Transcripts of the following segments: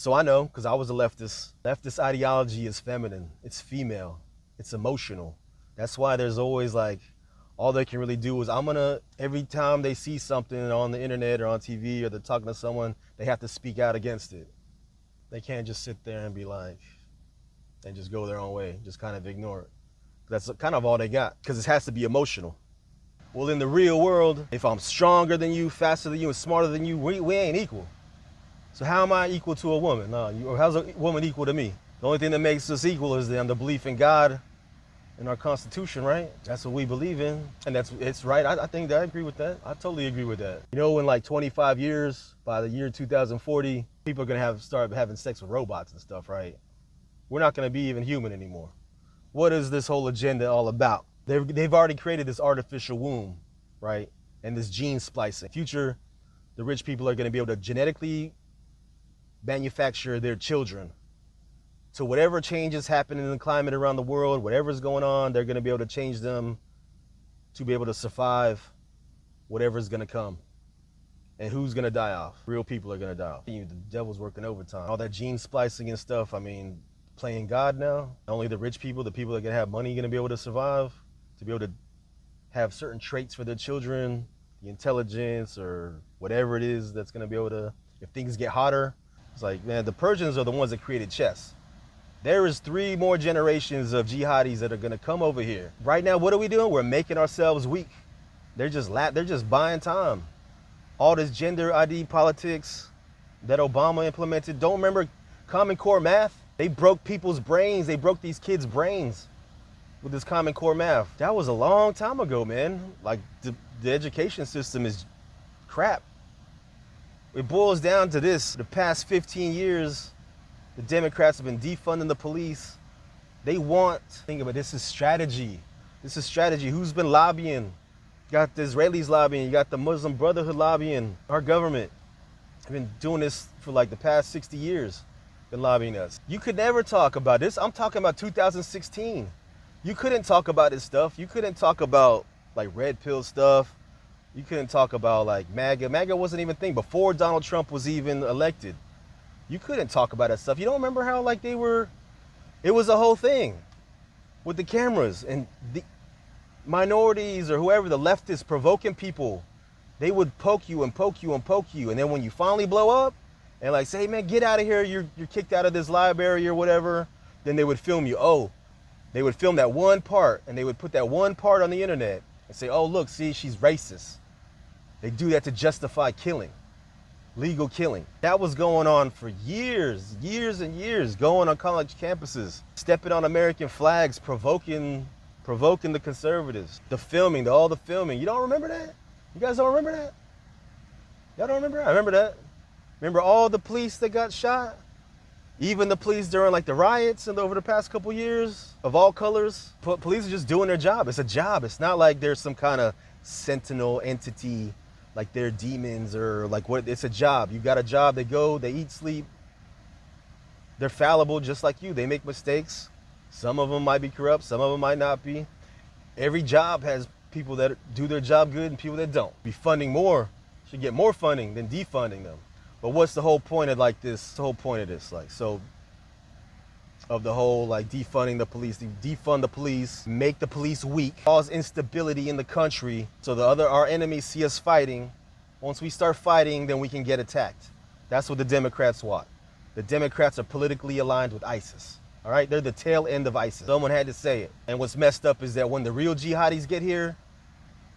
So I know, because I was a leftist. Leftist ideology is feminine. It's female. It's emotional. That's why there's always like, all they can really do is every time they see something on the internet or on TV or they're talking to someone, they have to speak out against it. They can't just sit there and be like, and just go their own way, just kind of ignore it. That's kind of all they got, because it has to be emotional. Well, in the real world, if I'm stronger than you, faster than you, and smarter than you, we ain't equal. So how am I equal to a woman? Or how's a woman equal to me? The only thing that makes us equal is the belief in God and our Constitution, right? That's what we believe in, and it's right. I think that I agree with that. I totally agree with that. You know, in like 25 years, by the year 2040, people are gonna start having sex with robots and stuff, right? We're not gonna be even human anymore. What is this whole agenda all about? They've already created this artificial womb, right? And this gene splicing. Future, the rich people are gonna be able to genetically manufacture their children. So whatever changes happen in the climate around the world, whatever's going on, they're gonna be able to change them to be able to survive whatever's gonna come. And who's gonna die off? Real people are gonna die off. The devil's working overtime. All that gene splicing and stuff, I mean, playing God now. Only the rich people, the people that are gonna have money, gonna be able to survive, to be able to have certain traits for their children, the intelligence or whatever it is that's gonna be able to, if things get hotter. It's like, man, the Persians are the ones that created chess. There is 3 more generations of jihadis that are gonna come over here. Right now, what are we doing? We're making ourselves weak. They're just buying time. All this gender ID politics that Obama implemented. Don't remember Common Core math? They broke people's brains. They broke these kids' brains with this Common Core math. That was a long time ago, man. Like, the education system is crap. It boils down to this. The past 15 years, the Democrats have been defunding the police. Think of it, this is strategy. This is strategy. Who's been lobbying? You got the Israelis lobbying, you got the Muslim Brotherhood lobbying, our government. I've been doing this for like the past 60 years, been lobbying us. You could never talk about this. I'm talking about 2016. You couldn't talk about this stuff. You couldn't talk about like red pill stuff. You couldn't talk about like MAGA. MAGA wasn't even a thing before Donald Trump was even elected. You couldn't talk about that stuff. You don't remember how like it was a whole thing with the cameras and the minorities or whoever, the leftists provoking people. They would poke you and poke you and poke you. And then when you finally blow up and like say, hey man, get out of here. You're kicked out of this library or whatever. Then they would film you. They would film that one part and they would put that one part on the internet and say, oh, look, see, she's racist. They do that to justify killing. Legal killing. That was going on for years and years, going on college campuses, stepping on American flags, provoking the conservatives. All the filming. You don't remember that? You guys don't remember that? Y'all don't remember that? I remember that. Remember all the police that got shot? Even the police during like the riots and over the past couple years of all colors. Police are just doing their job. It's a job. It's not like there's some kind of sentinel entity like they're demons or like what. It's a job. You got a job. They go, they eat, sleep. They're fallible just like you. They make mistakes. Some of them might be corrupt. Some of them might not be. Every job has people that do their job good and people that don't. Be funding more. Should get more funding than defunding them. But what's the whole point of like this? The whole point of this, like, so of the whole like defunding the police, defund the police, make the police weak, cause instability in the country so our enemies see us fighting. Once we start fighting, then we can get attacked. That's what the Democrats want. The Democrats are politically aligned with ISIS. All right, they're the tail end of ISIS. Someone had to say it. And what's messed up is that when the real jihadis get here,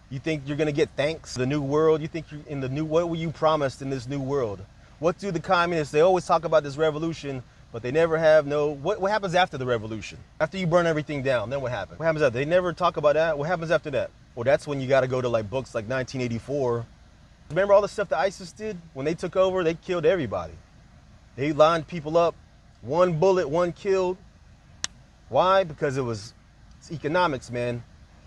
you think you're gonna get thanks? The new world, you think what were you promised in this new world? What do the communists, they always talk about this revolution, but they never have what happens after the revolution? After you burn everything down, then what happens? What happens after? They never talk about that. What happens after that? Well, that's when you gotta go to like books like 1984. Remember all the stuff that ISIS did? When they took over, they killed everybody. They lined people up, one bullet, one killed. Why? Because it's economics, man.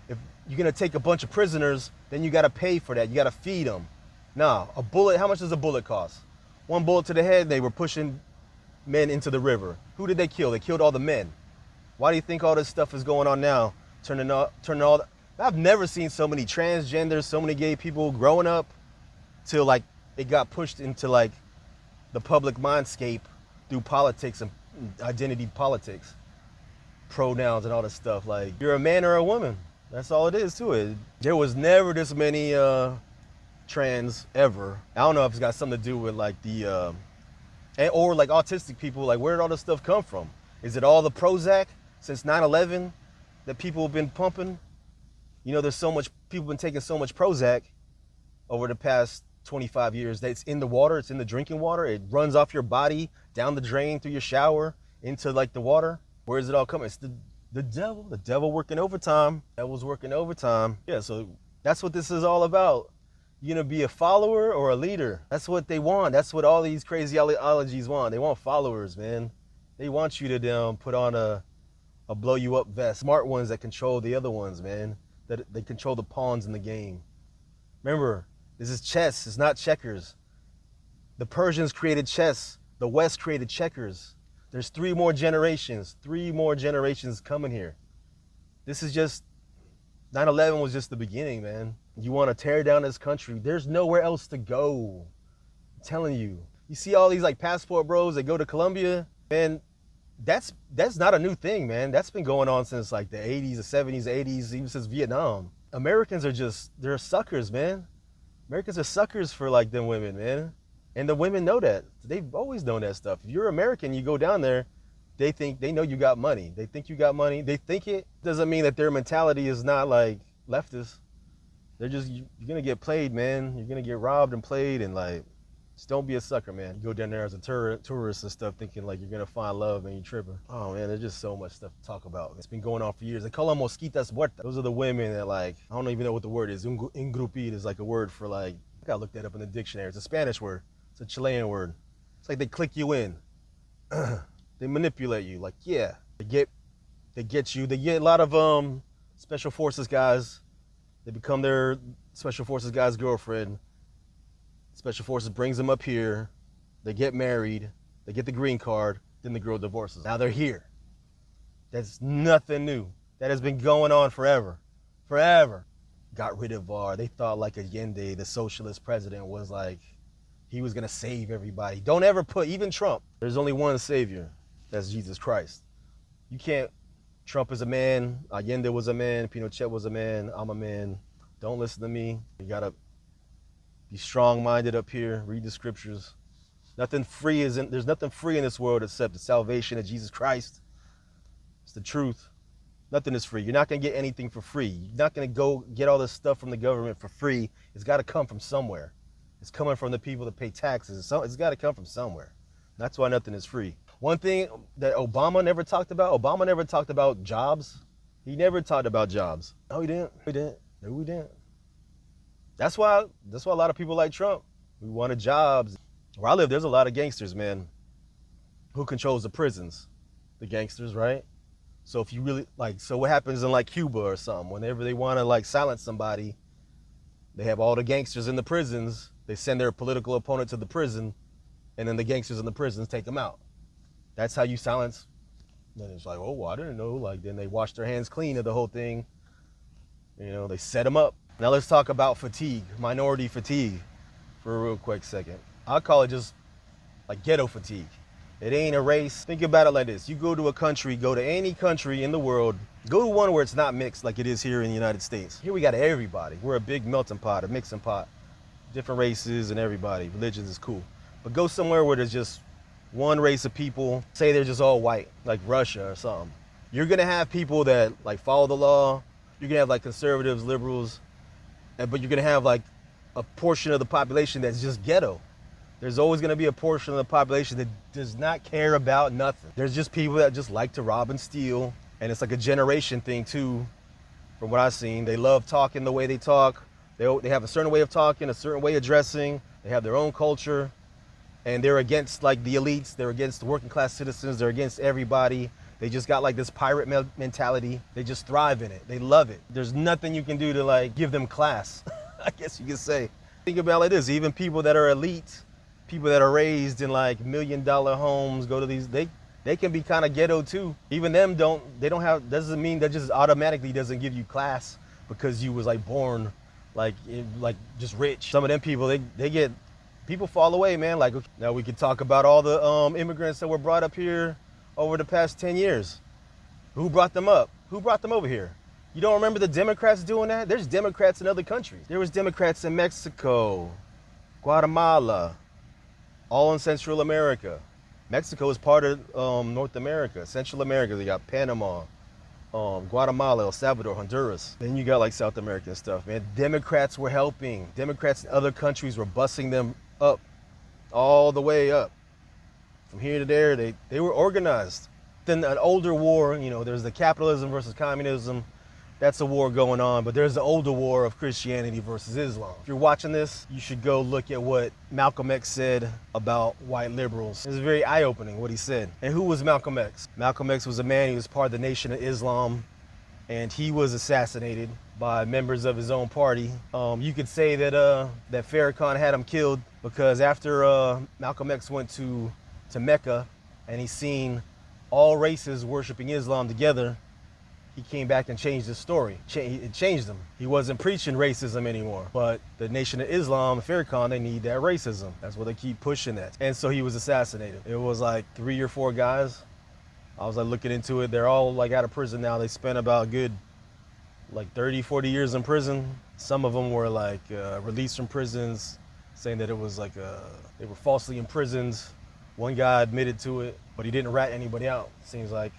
If you're gonna take a bunch of prisoners, then you gotta pay for that. You gotta feed them. Nah, a bullet, how much does a bullet cost? One bullet to the head, they were pushing men into the river. Who did they kill? They killed all the men. Why do you think all this stuff is going on now? I've never seen so many transgenders, so many gay people growing up till like it got pushed into like the public mindscape through politics and identity politics, pronouns and all this stuff. Like, you're a man or a woman. That's all it is to it. There was never this many trans ever. I don't know if it's got something to do with like the or like autistic people. Like, where did all this stuff come from? Is it all the Prozac since 9/11 that people have been pumping? You know, there's so much, people have been taking so much Prozac over the past 25 years that it's in the water, it's in the drinking water. It runs off your body, down the drain, through your shower, into like the water. Where is it all coming? It's the devil working overtime. Devil's working overtime. Yeah, so that's what this is all about. You gonna be a follower or a leader? That's what they want. That's what all these crazy ideologies want. They want followers, man. They want you to put on a blow you up vest. Smart ones that control the other ones, man. That they control the pawns in the game. Remember, this is chess, it's not checkers. The Persians created chess. The West created checkers. There's 3 more generations coming here. This is just, 9/11 was just the beginning, man. You want to tear down this country. There's nowhere else to go. I'm telling you. You see all these like passport bros that go to Colombia, man, that's not a new thing, man. That's been going on since like the 80s, the 70s, 80s, even since Vietnam. Americans are just, they're suckers, man. Americans are suckers for like them women, man. And the women know that. They've always known that stuff. If you're American, you go down there, they know you got money. They think you got money. They think it. Doesn't mean that their mentality is not like leftist. They're just, you're gonna get played, man. You're gonna get robbed and played, and like, just don't be a sucker, man. You go down there as a tourist and stuff thinking like you're gonna find love and you're tripping. Oh man, there's just so much stuff to talk about. It's been going on for years. They call them mosquitas muertas. Those are the women that like, I don't even know what the word is. Engrupir is like a word for like, I gotta look that up in the dictionary. It's a Spanish word. It's a Chilean word. It's like they click you in. They manipulate you. Like, yeah, they get you. They get a lot of special forces guys. They become their special forces guy's girlfriend. Special forces brings them up here. They get married. They get the green card. Then the girl divorces. Now they're here. That's nothing new. That has been going on forever. Forever. Got rid of they thought like Allende, the socialist president, was like, he was gonna save everybody. Don't ever put, even Trump, there's only one savior. That's Jesus Christ. You can't, Trump is a man, Allende was a man, Pinochet was a man, I'm a man. Don't listen to me. You gotta be strong-minded up here, read the scriptures. There's nothing free in this world except the salvation of Jesus Christ. It's the truth. Nothing is free. You're not gonna get anything for free. You're not gonna go get all this stuff from the government for free. It's gotta come from somewhere. It's coming from the people that pay taxes. So it's gotta come from somewhere. That's why nothing is free. One thing that Obama never talked about jobs. He never talked about jobs. No, he didn't. No, we didn't. That's why a lot of people like Trump. We wanted jobs. Where I live, there's a lot of gangsters, man. Who controls the prisons? The gangsters, right? So if you really so what happens in like Cuba or something, whenever they want to like silence somebody, they have all the gangsters in the prisons. They send their political opponent to the prison, and then the gangsters in the prisons take them out. That's how you silence. Then it's like, oh, well, I didn't know. Like, then they wash their hands clean of the whole thing. You know, they set them up. Now let's talk about fatigue, minority fatigue, for a real quick second. I call it just like ghetto fatigue. It ain't a race. Think about it like this. You go to a country, go to any country in the world, go to one where it's not mixed like it is here in the United States. Here we got everybody. We're a big melting pot, a mixing pot. Different races and everybody. Religions is cool. But go somewhere where there's just one race of people, say they're just all white, like Russia or something. You're gonna have people that like follow the law. You're gonna have like conservatives, liberals, but you're gonna have like a portion of the population that's just ghetto. There's always gonna be a portion of the population that does not care about nothing. There's just people that just like to rob and steal, and it's like a generation thing too, from what I've seen. They love talking the way they talk. They have a certain way of talking, a certain way of dressing. They have their own culture. And they're against like the elites, they're against the working class citizens, they're against everybody. They just got like this pirate mentality. They just thrive in it. They love it. There's nothing you can do to like give them class, I guess you could say. Think about it like this, even people that are elite, people that are raised in like $1 million homes, go to these, they can be kind of ghetto too. Even them doesn't mean that just automatically doesn't give you class because you was like born like just rich. Some of them people, they get people fall away, man. Like, now we could talk about all the immigrants that were brought up here over the past 10 years. Who brought them up? Who brought them over here? You don't remember the Democrats doing that? There's Democrats in other countries. There was Democrats in Mexico, Guatemala, all in Central America. Mexico is part of North America. Central America, they got Panama, Guatemala, El Salvador, Honduras. Then you got like South American stuff, man. Democrats were helping. Democrats in other countries were busing them up, all the way up. From here to there, they were organized. Then an older war, you know, there's the capitalism versus communism. That's a war going on, but there's the older war of Christianity versus Islam. If you're watching this, you should go look at what Malcolm X said about white liberals. It's very eye-opening what he said. And who was Malcolm X? Malcolm X was a man who was part of the Nation of Islam, and he was assassinated by members of his own party. You could say that that Farrakhan had him killed because after Malcolm X went to Mecca and he seen all races worshiping Islam together, he came back and changed his story. It changed him. He wasn't preaching racism anymore. But the Nation of Islam, Farrakhan, they need that racism. That's why they keep pushing that. And so he was assassinated. It was like 3 or 4 guys. I was like looking into it. They're all like out of prison now. They spent about good like 30, 40 years in prison. Some of them were like released from prisons, saying that it was like they were falsely imprisoned. One guy admitted to it, but he didn't rat anybody out. Seems like